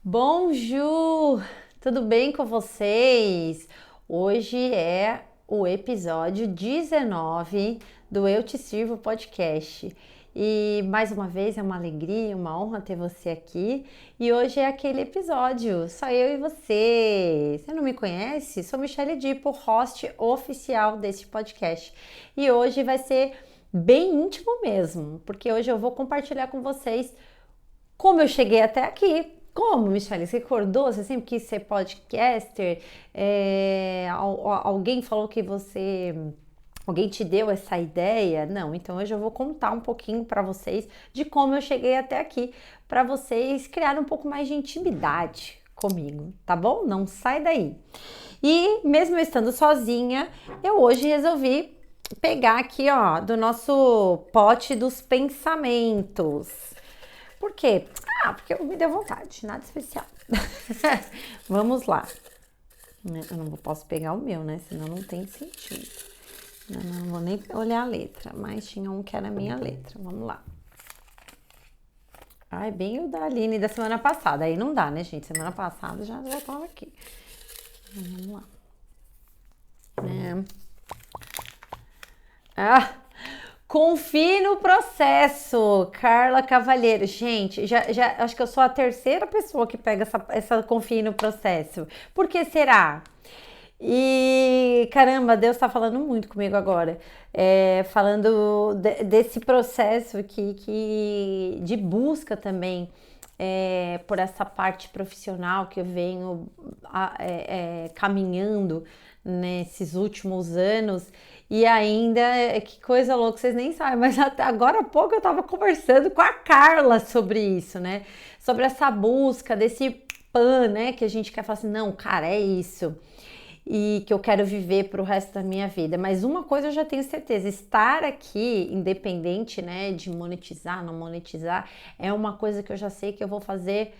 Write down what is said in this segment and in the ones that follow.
Bonjour! Tudo bem com vocês? Hoje é o episódio 19 do Eu Te Sirvo podcast. E mais uma vez é uma alegria, uma honra ter você aqui. E hoje é aquele episódio, só eu e você. Você não me conhece? Sou Michelle Dipo, host oficial desse podcast. E hoje vai ser bem íntimo mesmo, porque hoje eu vou compartilhar com vocês como eu cheguei até aqui. Como, Michelle? Você acordou? Você sempre quis ser podcaster? Alguém falou que você... Alguém te deu essa ideia? Não, então hoje eu vou contar um pouquinho para vocês de como eu cheguei até aqui, para vocês criarem um pouco mais de intimidade comigo, tá bom? Não sai daí. E mesmo eu estando sozinha, eu hoje resolvi pegar aqui, ó, do nosso pote dos pensamentos. Por quê? Porque me deu vontade, nada especial. Vamos lá. Eu não posso pegar o meu, né? Senão não tem sentido. Eu não vou nem olhar a letra, mas tinha um que era a minha letra. Vamos lá. Ai, bem o da Aline da semana passada. Aí não dá, né, gente? Semana passada já tava aqui. Vamos lá. Confie no processo, Carla Cavalheiro. Gente, já acho que eu sou a terceira pessoa que pega essa confie no processo. Por que será? E caramba, Deus está falando muito comigo agora, falando desse processo de busca também por essa parte profissional que eu venho caminhando nesses últimos anos. E ainda, que coisa louca, vocês nem sabem, mas até agora há pouco eu estava conversando com a Carla sobre isso, né? Sobre essa busca desse pan, né? Que a gente quer falar assim, não, cara, é isso e que eu quero viver para o resto da minha vida. Mas uma coisa eu já tenho certeza, estar aqui, independente, né, de monetizar, não monetizar, é uma coisa que eu já sei que eu vou fazer,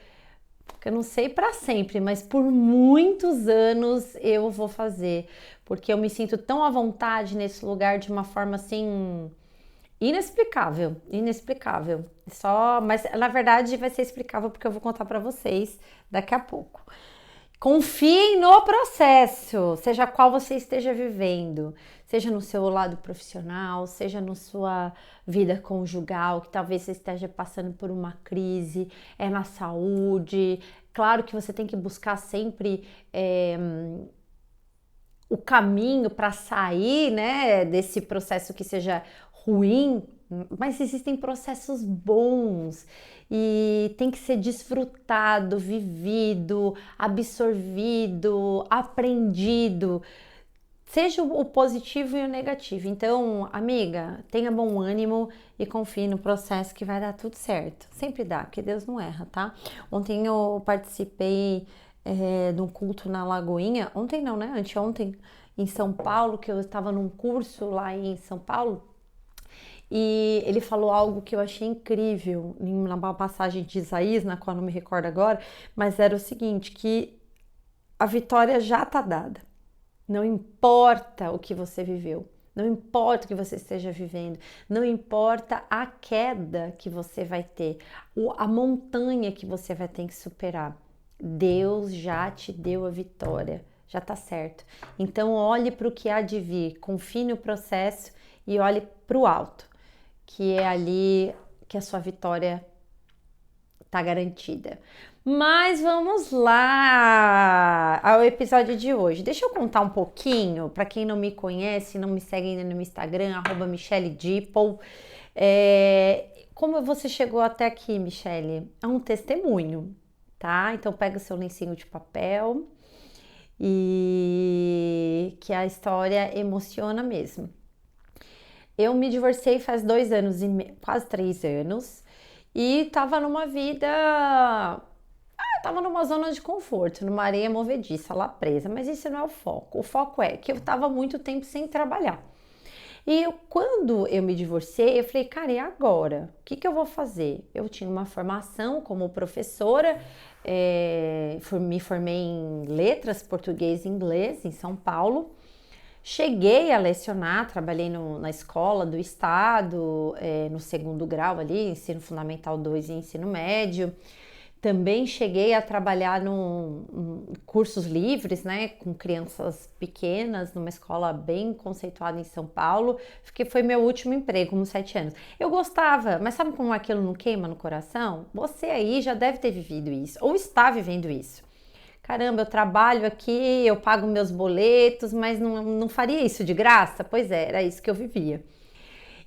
que eu não sei para sempre, mas por muitos anos eu vou fazer, porque eu me sinto tão à vontade nesse lugar de uma forma assim inexplicável, inexplicável. Mas na verdade vai ser explicável porque eu vou contar para vocês daqui a pouco. Confiem no processo, seja qual você esteja vivendo, seja no seu lado profissional, seja na sua vida conjugal, que talvez você esteja passando por uma crise, na saúde. Claro que você tem que buscar sempre o caminho para sair, né, desse processo que seja ruim, mas existem processos bons e tem que ser desfrutado, vivido, absorvido, aprendido, seja o positivo e o negativo. Então, amiga, tenha bom ânimo e confie no processo que vai dar tudo certo. Sempre dá, porque Deus não erra, tá? Ontem eu participei de um culto na Lagoinha, ontem não, né? Anteontem, em São Paulo, que eu estava num curso lá em São Paulo, e ele falou algo que eu achei incrível, numa passagem de Isaías, na qual não me recordo agora, mas era o seguinte, que a vitória já está dada. Não importa o que você viveu, não importa o que você esteja vivendo, não importa a queda que você vai ter, a montanha que você vai ter que superar. Deus já te deu a vitória, já tá certo. Então olhe para o que há de vir, confie no processo e olhe para o alto, que é ali que a sua vitória tá garantida. Mas vamos lá ao episódio de hoje. Deixa eu contar um pouquinho, para quem não me conhece, não me segue ainda no Instagram, @MichelleDipple. Como você chegou até aqui, Michelle? É um testemunho, tá? Então pega o seu lencinho de papel e que a história emociona mesmo. Eu me divorciei faz 2 anos e quase 3 anos e tava numa vida. Tava numa zona de conforto, numa areia movediça lá presa, mas isso não é o foco. O foco é que eu tava muito tempo sem trabalhar. Quando eu me divorciei, eu falei, cara, e agora? O que eu vou fazer? Eu tinha uma formação como professora, me formei em letras, português e inglês em São Paulo. Cheguei a lecionar, trabalhei na escola do estado, no segundo grau ali, ensino fundamental 2 e ensino médio. Também cheguei a trabalhar em cursos livres, né, com crianças pequenas, numa escola bem conceituada em São Paulo, porque foi meu último emprego, com 7 anos. Eu gostava, mas sabe como aquilo não queima no coração? Você aí já deve ter vivido isso, ou está vivendo isso. Caramba, eu trabalho aqui, eu pago meus boletos, mas não faria isso de graça? Pois é, era isso que eu vivia.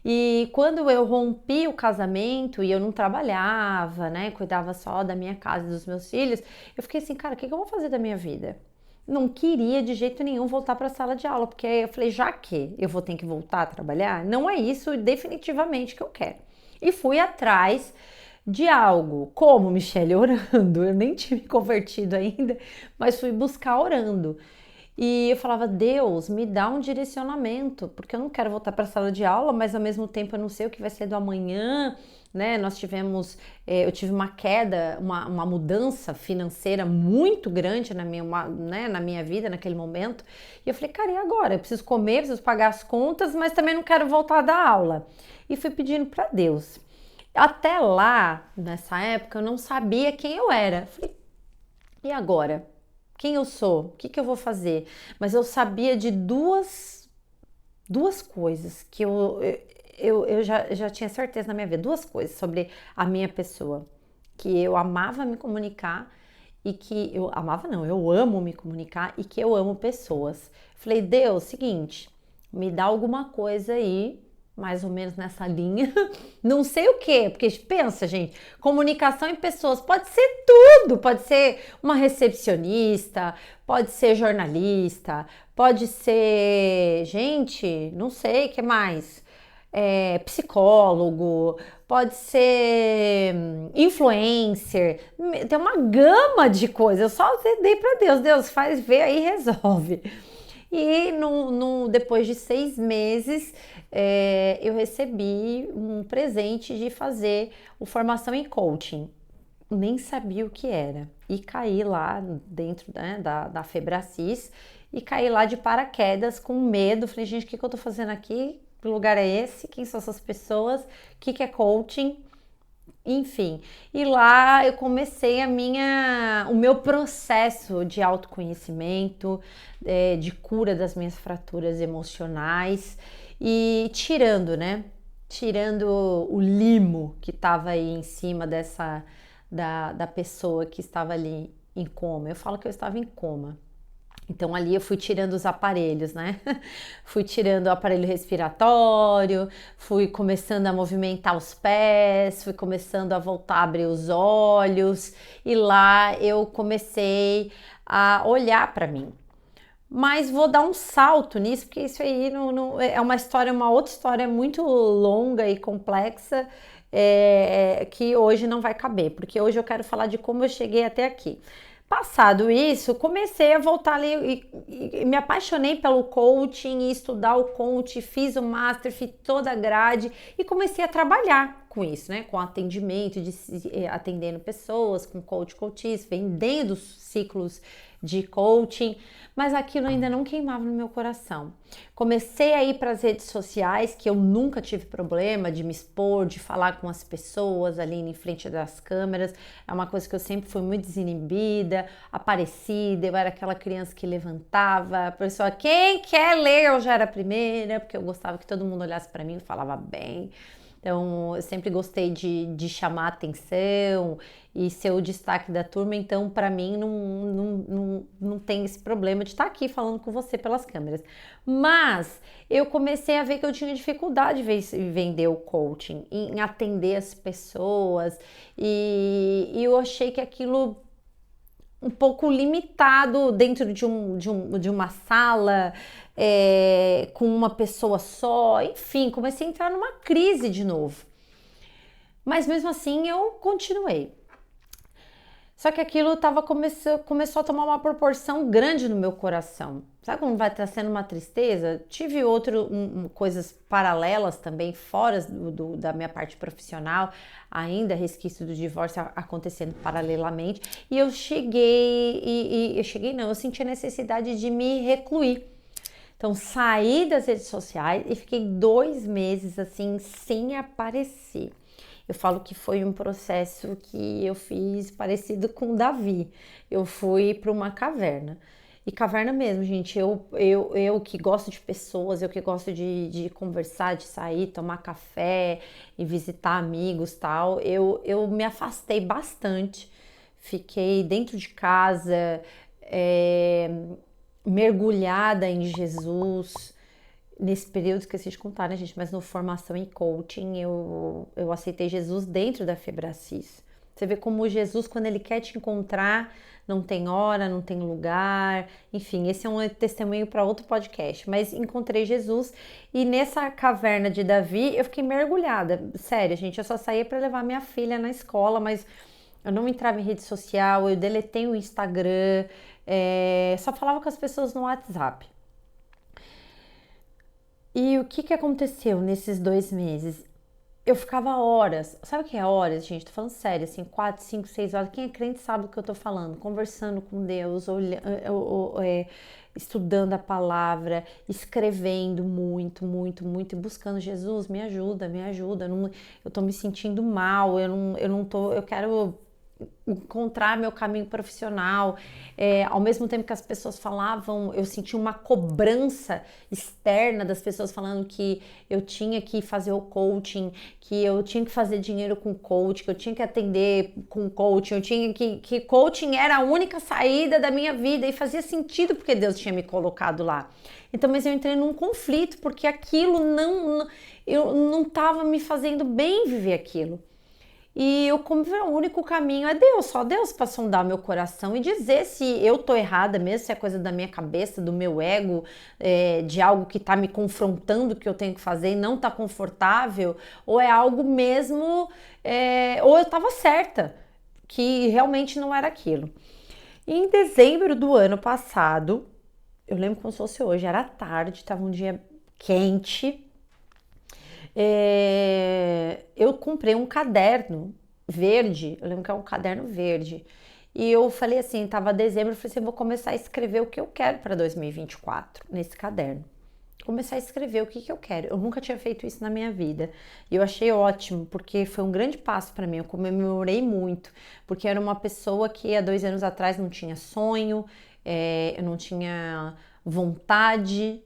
E quando eu rompi o casamento e eu não trabalhava, né, cuidava só da minha casa e dos meus filhos, eu fiquei assim, cara, o que eu vou fazer da minha vida? Não queria de jeito nenhum voltar para a sala de aula, porque eu falei, já que eu vou ter que voltar a trabalhar, não é isso definitivamente que eu quero. E fui atrás de algo, como Michelle orando, eu nem tinha me convertido ainda, mas fui buscar orando. E eu falava, Deus, me dá um direcionamento, porque eu não quero voltar para a sala de aula, mas ao mesmo tempo eu não sei o que vai ser do amanhã, né? Eu tive uma queda, uma mudança financeira muito grande na minha vida naquele momento. E eu falei, cara, e agora? Eu preciso comer, preciso pagar as contas, mas também não quero voltar a dar aula. E fui pedindo para Deus. Até lá, nessa época, eu não sabia quem eu era. Falei, e agora? Quem eu sou? O que eu vou fazer? Mas eu sabia de duas coisas que eu já tinha certeza na minha vida. Duas coisas sobre a minha pessoa. Que eu amava me comunicar e que eu amava não, eu amo me comunicar e que eu amo pessoas. Falei, Deus, seguinte, me dá alguma coisa aí mais ou menos nessa linha, não sei o que, porque pensa, gente, comunicação em pessoas pode ser tudo, pode ser uma recepcionista, pode ser jornalista, pode ser, gente, não sei, o que mais? Psicólogo, pode ser influencer, tem uma gama de coisas, eu só dei para Deus, Deus faz, vê aí, resolve. E depois de 6 meses, eu recebi um presente de fazer o formação em coaching. Nem sabia o que era. E caí lá dentro, né, da Febracis e caí lá de paraquedas com medo. Falei, gente, o que eu tô fazendo aqui? Que lugar é esse? Quem são essas pessoas? O que é coaching? Enfim, e lá eu comecei o meu processo de autoconhecimento, de cura das minhas fraturas emocionais e tirando o limo que estava aí em cima da pessoa que estava ali em coma. Eu falo que eu estava em coma. Então ali eu fui tirando os aparelhos, né? Fui tirando o aparelho respiratório, fui começando a movimentar os pés, fui começando a voltar a abrir os olhos e lá eu comecei a olhar para mim. Mas vou dar um salto nisso, porque isso aí é uma outra história muito longa e complexa, que hoje não vai caber, porque hoje eu quero falar de como eu cheguei até aqui. Passado isso, comecei a voltar ali e me apaixonei pelo coaching, e estudar o coaching, fiz o master, fiz toda a grade e comecei a trabalhar com isso, né? Com atendimento, atendendo pessoas, com coaches, vendendo ciclos de coaching, mas aquilo ainda não queimava no meu coração. Comecei a ir para as redes sociais, que eu nunca tive problema de me expor, de falar com as pessoas ali em frente das câmeras. É uma coisa que eu sempre fui muito desinibida, aparecida. Eu era aquela criança que levantava, a pessoa, quem quer ler? Eu já era a primeira, porque eu gostava que todo mundo olhasse para mim e falava bem. Então, eu sempre gostei de chamar atenção e ser o destaque da turma. Então, para mim, não tem esse problema de estar aqui falando com você pelas câmeras. Mas eu comecei a ver que eu tinha dificuldade em vender o coaching, em atender as pessoas. E eu achei que aquilo um pouco limitado dentro de uma sala, com uma pessoa só, enfim, comecei a entrar numa crise de novo. Mas mesmo assim eu continuei. Só que aquilo começou a tomar uma proporção grande no meu coração. Sabe como vai estar sendo uma tristeza? Tive coisas paralelas também, fora da minha parte profissional, ainda resquício do divórcio acontecendo paralelamente. E eu eu senti a necessidade de me recluir. Então, saí das redes sociais e fiquei 2 meses assim, sem aparecer. Eu falo que foi um processo que eu fiz parecido com Davi. Eu fui para uma caverna. E caverna mesmo, gente. Eu que gosto de pessoas, eu que gosto de conversar, de sair, tomar café e visitar amigos tal. Eu me afastei bastante. Fiquei dentro de casa, é, mergulhada em Jesus. Nesse período, esqueci de contar, né, gente? Mas no formação em coaching, eu aceitei Jesus dentro da Febracis. Você vê como Jesus, quando ele quer te encontrar, não tem hora, não tem lugar. Enfim, esse é um testemunho para outro podcast. Mas encontrei Jesus e nessa caverna de Davi, eu fiquei mergulhada. Sério, gente, eu só saía para levar minha filha na escola, mas eu não entrava em rede social, eu deletei o Instagram, só falava com as pessoas no WhatsApp. E o que aconteceu nesses 2 meses? Eu ficava horas, sabe o que é horas, gente? Tô falando sério, assim, 4, 5, 6 horas. Quem é crente sabe do que eu tô falando. Conversando com Deus, estudando a palavra, escrevendo muito, muito, muito, e buscando Jesus, me ajuda, me ajuda. Eu tô me sentindo mal, eu não tô, eu quero encontrar meu caminho profissional. Ao mesmo tempo que as pessoas falavam, eu senti uma cobrança externa das pessoas falando que eu tinha que fazer o coaching, que eu tinha que fazer dinheiro com coaching, que eu tinha que atender com coaching, eu tinha que coaching era a única saída da minha vida e fazia sentido porque Deus tinha me colocado lá. Então, mas eu entrei num conflito porque aquilo eu não estava me fazendo bem viver aquilo. E eu, como o único caminho é Deus, só Deus para sondar meu coração e dizer se eu tô errada mesmo, se é coisa da minha cabeça, do meu ego, de algo que tá me confrontando que eu tenho que fazer e não tá confortável, ou é algo mesmo, ou eu tava certa, que realmente não era aquilo. E em dezembro do ano passado, eu lembro como se fosse hoje, era tarde, tava um dia quente, eu comprei um caderno verde, eu lembro que é um caderno verde. E eu falei assim, tava dezembro, eu falei assim, eu vou começar a escrever o que eu quero para 2024 nesse caderno. Começar a escrever o que eu quero. Eu nunca tinha feito isso na minha vida. E eu achei ótimo, porque foi um grande passo para mim. Eu comemorei muito, porque era uma pessoa que há 2 anos atrás não tinha sonho, eu não tinha vontade,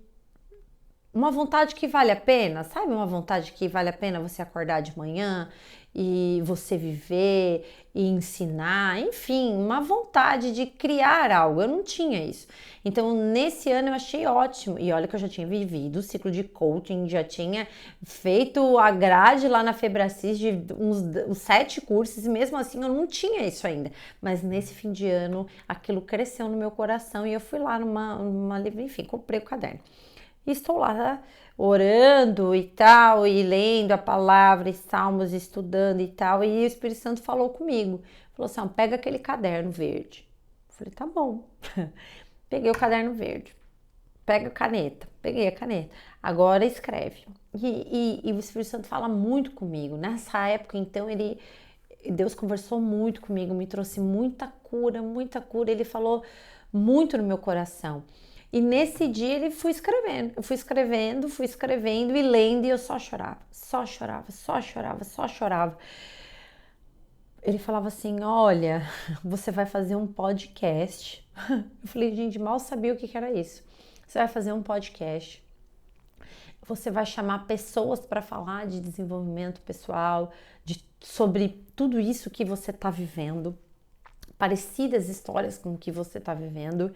uma vontade que vale a pena, sabe? Uma vontade que vale a pena você acordar de manhã e você viver e ensinar, enfim, uma vontade de criar algo. Eu não tinha isso. Então, nesse ano eu achei ótimo. E olha que eu já tinha vivido o ciclo de coaching, já tinha feito a grade lá na Febracis de uns 7 cursos, e mesmo assim eu não tinha isso ainda. Mas nesse fim de ano, aquilo cresceu no meu coração e eu fui lá numa livraria, enfim, comprei o caderno. E estou lá orando e tal, e lendo a palavra, e salmos, estudando e tal. E o Espírito Santo falou comigo. Falou assim, pega aquele caderno verde. Eu falei, tá bom. Peguei o caderno verde. Pega a caneta. Peguei a caneta. Agora escreve. E o Espírito Santo fala muito comigo. Nessa época, então, Deus conversou muito comigo, me trouxe muita cura, muita cura. Ele falou muito no meu coração. E nesse dia ele fui escrevendo, fui escrevendo e lendo, e eu só chorava, só chorava, só chorava, só chorava. Ele falava assim, olha, você vai fazer um podcast. Eu falei, gente, mal sabia o que era isso. Você vai fazer um podcast. Você vai chamar pessoas para falar de desenvolvimento pessoal, sobre tudo isso que você está vivendo, parecidas histórias com o que você está vivendo.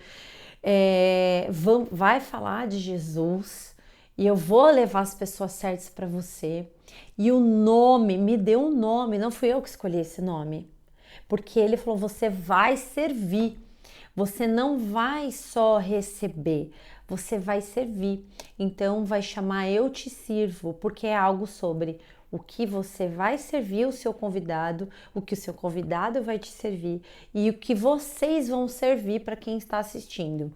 Vai falar de Jesus e eu vou levar as pessoas certas para você. E o nome, me deu um nome, não fui eu que escolhi esse nome, porque ele falou, você vai servir, você não vai só receber, você vai servir. Então vai chamar Eu Te Sirvo, porque é algo sobre o que você vai servir o seu convidado, o que o seu convidado vai te servir e o que vocês vão servir para quem está assistindo.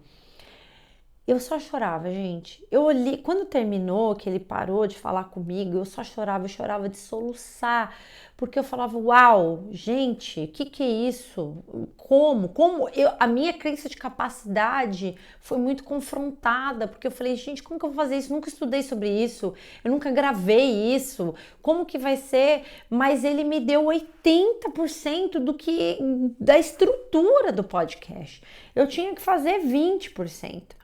Eu só chorava, gente. Eu olhei, quando terminou, que ele parou de falar comigo, eu só chorava, eu chorava de soluçar, porque eu falava, uau, gente, que é isso? A minha crença de capacidade foi muito confrontada, porque eu falei, gente, como que eu vou fazer isso? Nunca estudei sobre isso, eu nunca gravei isso, como que vai ser? Mas ele me deu 80% da estrutura do podcast. Eu tinha que fazer 20%.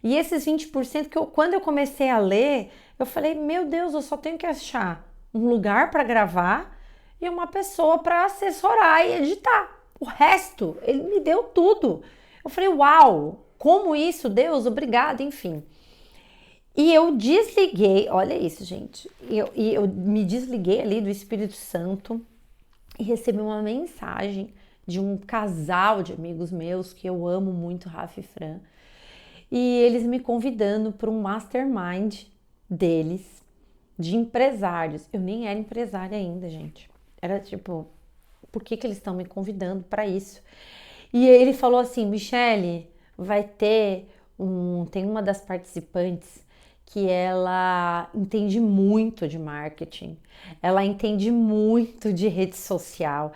E esses 20% quando eu comecei a ler, eu falei, meu Deus, eu só tenho que achar um lugar para gravar e uma pessoa para assessorar e editar. O resto, ele me deu tudo. Eu falei, uau, como isso, Deus, obrigada, enfim. E eu desliguei, olha isso, gente. Eu me desliguei ali do Espírito Santo e recebi uma mensagem de um casal de amigos meus que eu amo muito, Rafa e Fran. E eles me convidando para um mastermind deles, de empresários. Eu nem era empresária ainda, gente. Era tipo, por que eles estão me convidando para isso? E ele falou assim, Michele, tem uma das participantes que ela entende muito de marketing, ela entende muito de rede social.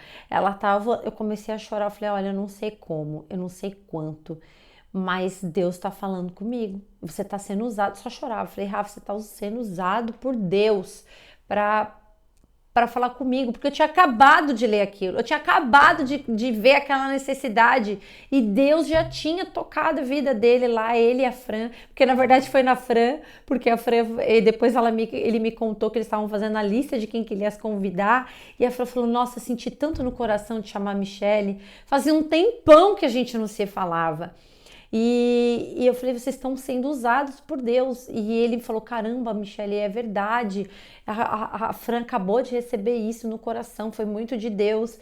Eu comecei a chorar, eu falei, olha, eu não sei como, eu não sei quanto, mas Deus está falando comigo. Você está sendo usado, só chorava. Eu falei, Rafa, você está sendo usado por Deus para falar comigo, porque eu tinha acabado de ler aquilo, eu tinha acabado de ver aquela necessidade e Deus já tinha tocado a vida dele lá, ele e a Fran, porque na verdade foi na Fran, porque a Fran, e depois ele me contou que eles estavam fazendo a lista de quem que ele ia convidar, e a Fran falou, nossa, senti tanto no coração de chamar a Michele, fazia um tempão que a gente não se falava. E eu falei, vocês estão sendo usados por Deus. E ele falou, caramba, Michele, é verdade. A Fran acabou de receber isso no coração, foi muito de Deus.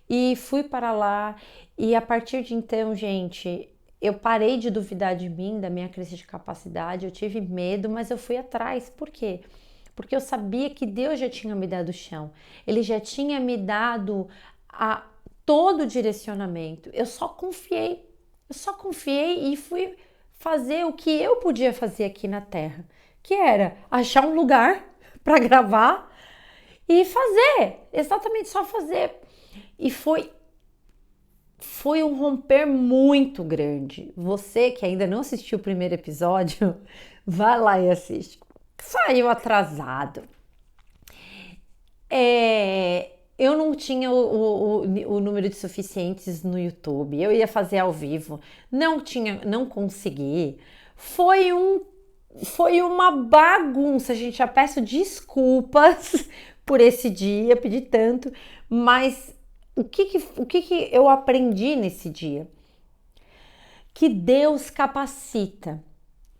E fui para lá. E a partir de então, gente, eu parei de duvidar de mim, da minha crise de capacidade. Eu tive medo, mas eu fui atrás. Por quê? Porque eu sabia que Deus já tinha me dado o chão. Ele já tinha me dado todo o direcionamento. Eu só confiei e fui fazer o que eu podia fazer aqui na Terra, que era achar um lugar para gravar e fazer, exatamente só fazer. E foi um romper muito grande. Você que ainda não assistiu o primeiro episódio, vai lá e assiste. Saiu atrasado. Eu não tinha o número de suficientes no YouTube. Eu ia fazer ao vivo, não consegui. Foi uma bagunça, gente. Já peço desculpas por esse dia, pedi tanto, mas o que eu aprendi nesse dia? Que Deus capacita,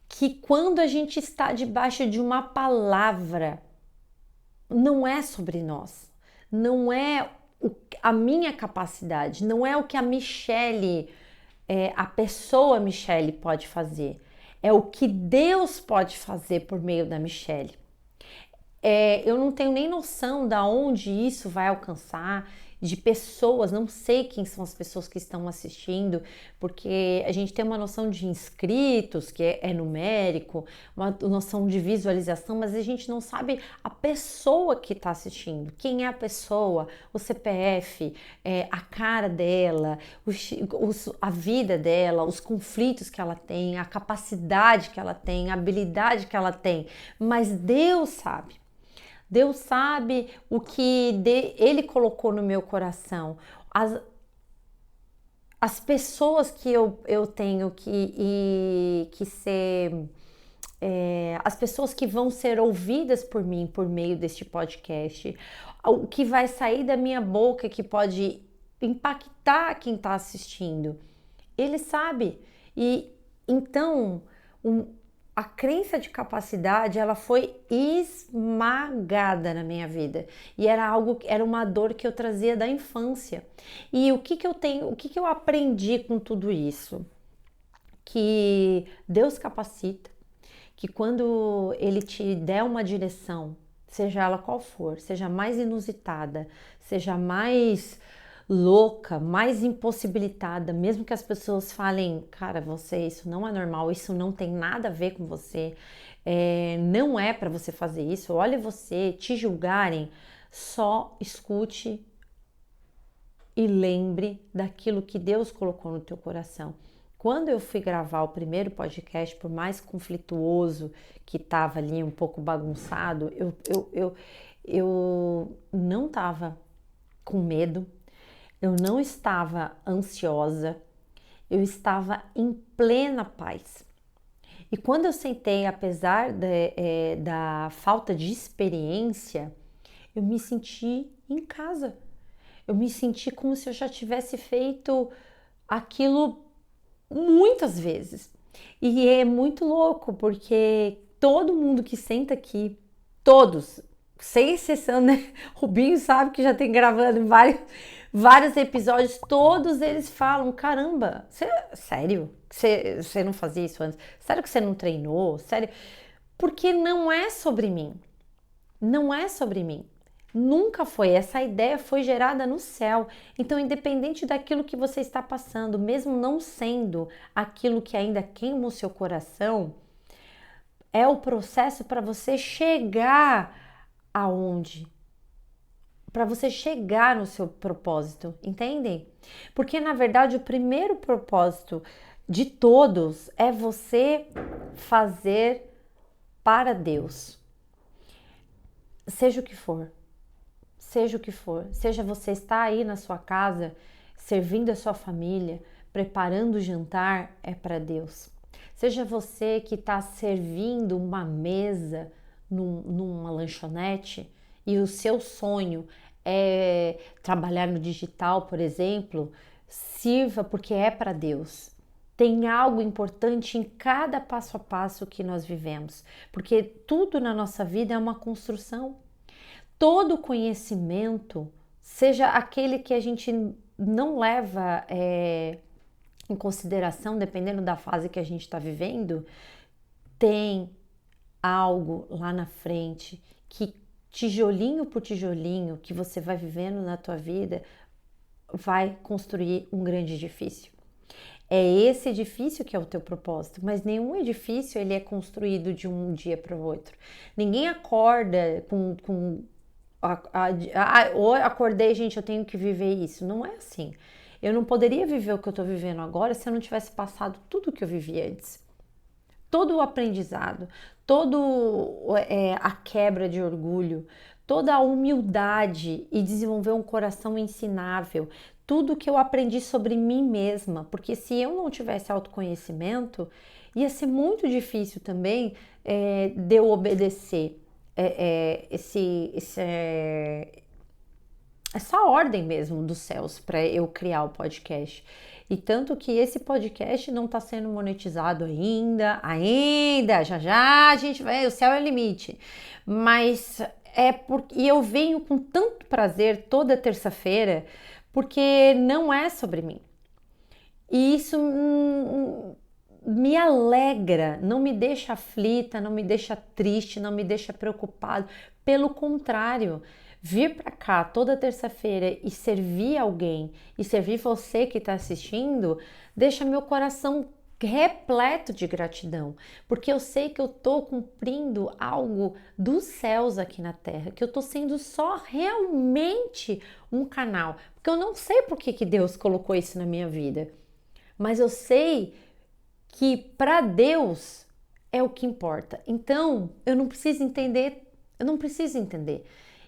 que quando a gente está debaixo de uma palavra, não é sobre nós, não é a minha capacidade, não é o que a Michele, a pessoa Michele pode fazer, é o que Deus pode fazer por meio da Michele. Eu não tenho nem noção de onde isso vai alcançar, de pessoas, não sei quem são as pessoas que estão assistindo, porque a gente tem uma noção de inscritos, que é numérico, uma noção de visualização, mas a gente não sabe a pessoa que está assistindo, quem é a pessoa, o CPF, a cara dela, a vida dela, os conflitos que ela tem, a capacidade que ela tem, a habilidade que ela tem, mas Deus sabe. Deus sabe o que Ele colocou no meu coração. As pessoas que eu tenho que ser... as pessoas que vão ser ouvidas por mim por meio deste podcast. O que vai sair da minha boca que pode impactar quem está assistindo. Ele sabe. E então... a crença de capacidade, ela foi esmagada na minha vida. E era uma dor que eu trazia da infância. E o que eu aprendi com tudo isso? Que Deus capacita, que quando Ele te der uma direção, seja ela qual for, seja mais inusitada, seja mais louca, mais impossibilitada, mesmo que as pessoas falem, cara, você, isso não é normal, isso não tem nada a ver com você, não é para você fazer isso, olha você, te julgarem, só escute e lembre daquilo que Deus colocou no teu coração. Quando eu fui gravar o primeiro podcast, por mais conflituoso que estava ali, um pouco bagunçado, eu não estava com medo, eu não estava ansiosa, eu estava em plena paz. E quando eu sentei, apesar da falta de experiência, eu me senti em casa. Eu me senti como se eu já tivesse feito aquilo muitas vezes. E é muito louco, porque todo mundo que senta aqui, todos, sem exceção, né? Rubinho sabe que já tem gravando vários episódios, todos eles falam: caramba, sério? Você não fazia isso antes? Sério que você não treinou? Sério? Porque não é sobre mim. Não é sobre mim. Nunca foi. Essa ideia foi gerada no céu. Então, independente daquilo que você está passando, mesmo não sendo aquilo que ainda queima o seu coração, é o processo para você chegar aonde? Para você chegar no seu propósito, entendem? Porque na verdade o primeiro propósito de todos é você fazer para Deus. Seja o que for. Seja o que for, seja você estar aí na sua casa, servindo a sua família, preparando o jantar, é para Deus. Seja você que está servindo uma mesa numa lanchonete e o seu sonho é trabalhar no digital, por exemplo, sirva porque é para Deus. Tem algo importante em cada passo a passo que nós vivemos, porque tudo na nossa vida é uma construção. Todo conhecimento, seja aquele que a gente não leva em consideração, dependendo da fase que a gente está vivendo, tem algo lá na frente que tijolinho por tijolinho que você vai vivendo na tua vida vai construir um grande edifício. É esse edifício que é o teu propósito, mas nenhum edifício ele é construído de um dia para o outro. Ninguém acorda com acordei, gente, eu tenho que viver isso. Não é assim. Eu não poderia viver o que eu estou vivendo agora se eu não tivesse passado tudo o que eu vivi antes. Todo o aprendizado, a quebra de orgulho, toda a humildade e desenvolver um coração ensinável, tudo que eu aprendi sobre mim mesma, porque se eu não tivesse autoconhecimento, ia ser muito difícil também de eu obedecer essa ordem mesmo dos céus para eu criar o podcast. E tanto que esse podcast não está sendo monetizado ainda, já já a gente vai, o céu é o limite. Mas e eu venho com tanto prazer toda terça-feira, porque não é sobre mim. E isso me alegra, não me deixa aflita, não me deixa triste, não me deixa preocupado. Pelo contrário, vir para cá toda terça-feira e servir alguém e servir você que está assistindo, deixa meu coração repleto de gratidão, porque eu sei que eu estou cumprindo algo dos céus aqui na Terra, que eu estou sendo só realmente um canal, porque eu não sei por que Deus colocou isso na minha vida, mas eu sei que para Deus é o que importa. Então, eu não preciso entender.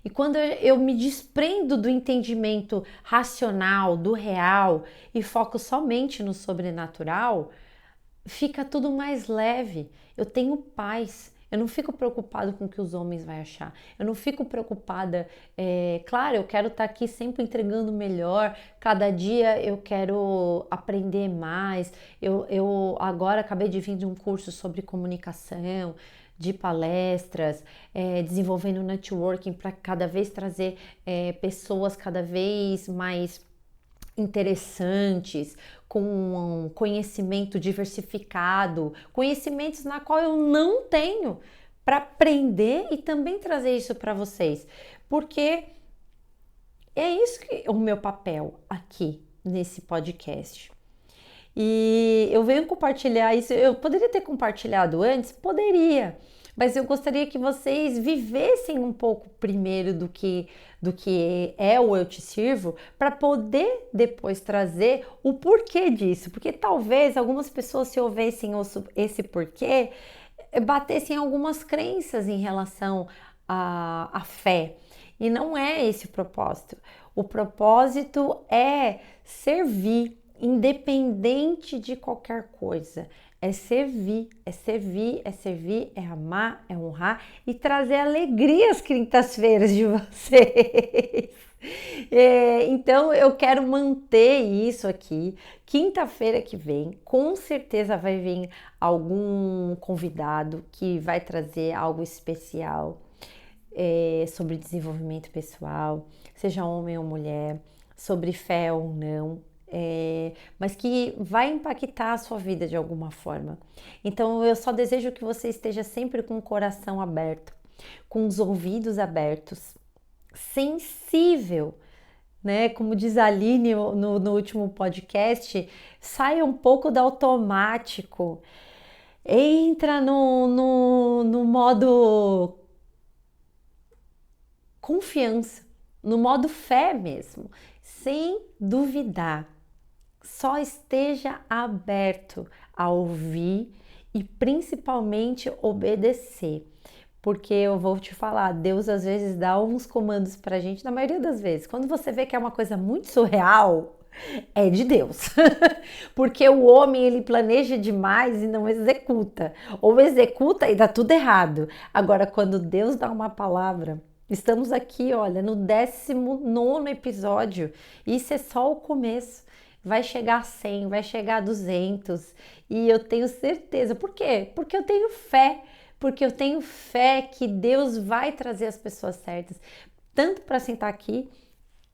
E quando eu me desprendo do entendimento racional, do real e foco somente no sobrenatural, fica tudo mais leve. Eu tenho paz. Eu não fico preocupada com o que os homens vão achar. Eu não fico preocupada. Claro, eu quero estar aqui sempre entregando melhor. Cada dia eu quero aprender mais. Eu agora acabei de vir de um curso sobre comunicação, de palestras, desenvolvendo networking para cada vez trazer pessoas cada vez mais interessantes, com um conhecimento diversificado, conhecimentos na qual eu não tenho, para aprender e também trazer isso para vocês, porque É isso que é o meu papel aqui nesse podcast. E eu venho compartilhar isso. Eu poderia ter compartilhado antes? Poderia. Mas eu gostaria que vocês vivessem um pouco primeiro do que é o Eu Te Sirvo, para poder depois trazer o porquê disso. Porque talvez algumas pessoas, se ouvissem esse porquê, batessem algumas crenças em relação à fé. E não é esse o propósito. O propósito é servir, independente de qualquer coisa. É servir, é servir, é servir, é amar, é honrar e trazer alegria às quintas-feiras de vocês. Então eu quero manter isso aqui. Quinta-feira que vem, com certeza vai vir algum convidado que vai trazer algo especial sobre desenvolvimento pessoal, seja homem ou mulher, sobre fé ou não. Mas que vai impactar a sua vida de alguma forma. Então eu só desejo que você esteja sempre com o coração aberto, com os ouvidos abertos, sensível, né? Como diz a Aline no último podcast, saia um pouco do automático, entra no modo confiança, no modo fé mesmo, sem duvidar. Só esteja aberto a ouvir e principalmente obedecer. Porque eu vou te falar, Deus às vezes dá uns comandos pra gente, na maioria das vezes. Quando você vê que é uma coisa muito surreal, é de Deus. Porque o homem, ele planeja demais e não executa. Ou executa e dá tudo errado. Agora, quando Deus dá uma palavra, estamos aqui, olha, no 19º episódio. Isso é só o começo. Vai chegar a 100, vai chegar a 200 e eu tenho certeza. Por quê? Porque eu tenho fé. Porque eu tenho fé que Deus vai trazer as pessoas certas, tanto para sentar aqui,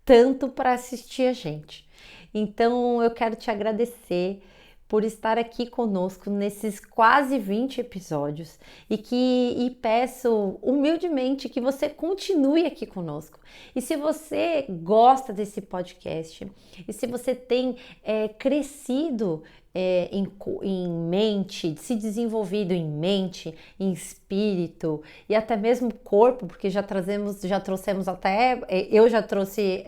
tanto para assistir a gente. Então eu quero te agradecer por estar aqui conosco nesses quase 20 episódios e peço humildemente que você continue aqui conosco. E se você gosta desse podcast e se você tem crescido em mente, se desenvolvido em mente, em espírito e até mesmo corpo, porque já trouxemos até, eu já trouxe,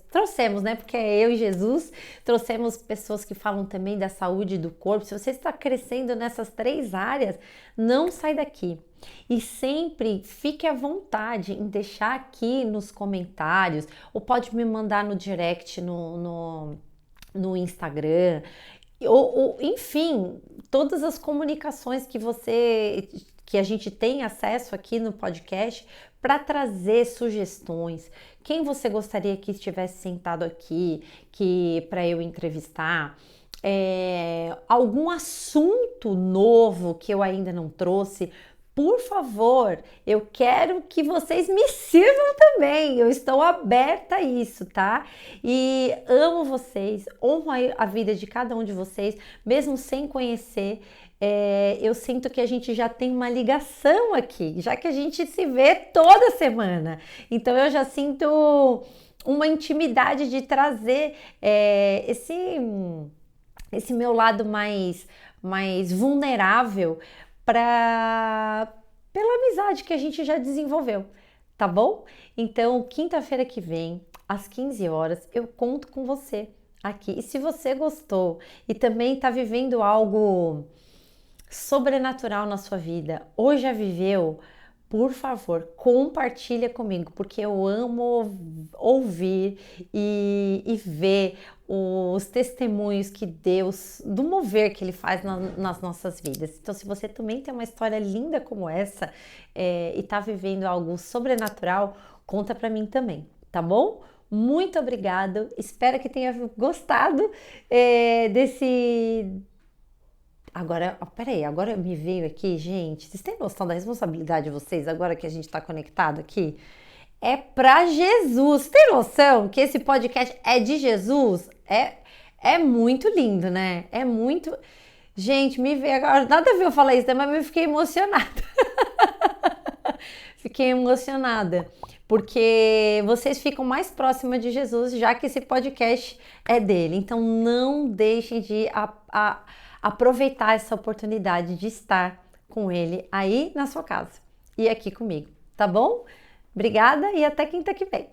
trouxemos, né? Porque é eu e Jesus, trouxemos pessoas que falam também da saúde do corpo. Se você está crescendo nessas 3 áreas, não sai daqui. E sempre fique à vontade em deixar aqui nos comentários, ou pode me mandar no direct no Instagram, ou enfim, todas as comunicações que a gente tem acesso aqui no podcast para trazer sugestões. Quem você gostaria que estivesse sentado aqui, para eu entrevistar? Algum assunto novo que eu ainda não trouxe? Por favor, eu quero que vocês me sirvam também. Eu estou aberta a isso, tá? E amo vocês, honro a vida de cada um de vocês, mesmo sem conhecer. Eu sinto que a gente já tem uma ligação aqui, já que a gente se vê toda semana. Então eu já sinto uma intimidade de trazer esse meu lado mais vulnerável pela amizade que a gente já desenvolveu, tá bom? Então, quinta-feira que vem, às 15 horas, eu conto com você aqui. E se você gostou e também tá vivendo algo sobrenatural na sua vida, ou já viveu, por favor, compartilha comigo, porque eu amo ouvir e ver os testemunhos que Deus, do mover que Ele faz nas nossas vidas. Então, se você também tem uma história linda como essa e tá vivendo algo sobrenatural, conta pra mim também, tá bom? Muito obrigado, espero que tenha gostado desse... Agora, peraí, agora me veio aqui, gente, vocês têm noção da responsabilidade de vocês agora que a gente tá conectado aqui? É pra Jesus, tem noção que esse podcast é de Jesus? É muito lindo, né? É muito... Gente, me veio agora, nada a ver eu falar isso, né? Mas eu fiquei emocionada. Fiquei emocionada, porque vocês ficam mais próximas de Jesus, já que esse podcast é dele. Então não deixem de aproveitar essa oportunidade de estar com ele aí na sua casa e aqui comigo, tá bom? Obrigada e até quinta que vem.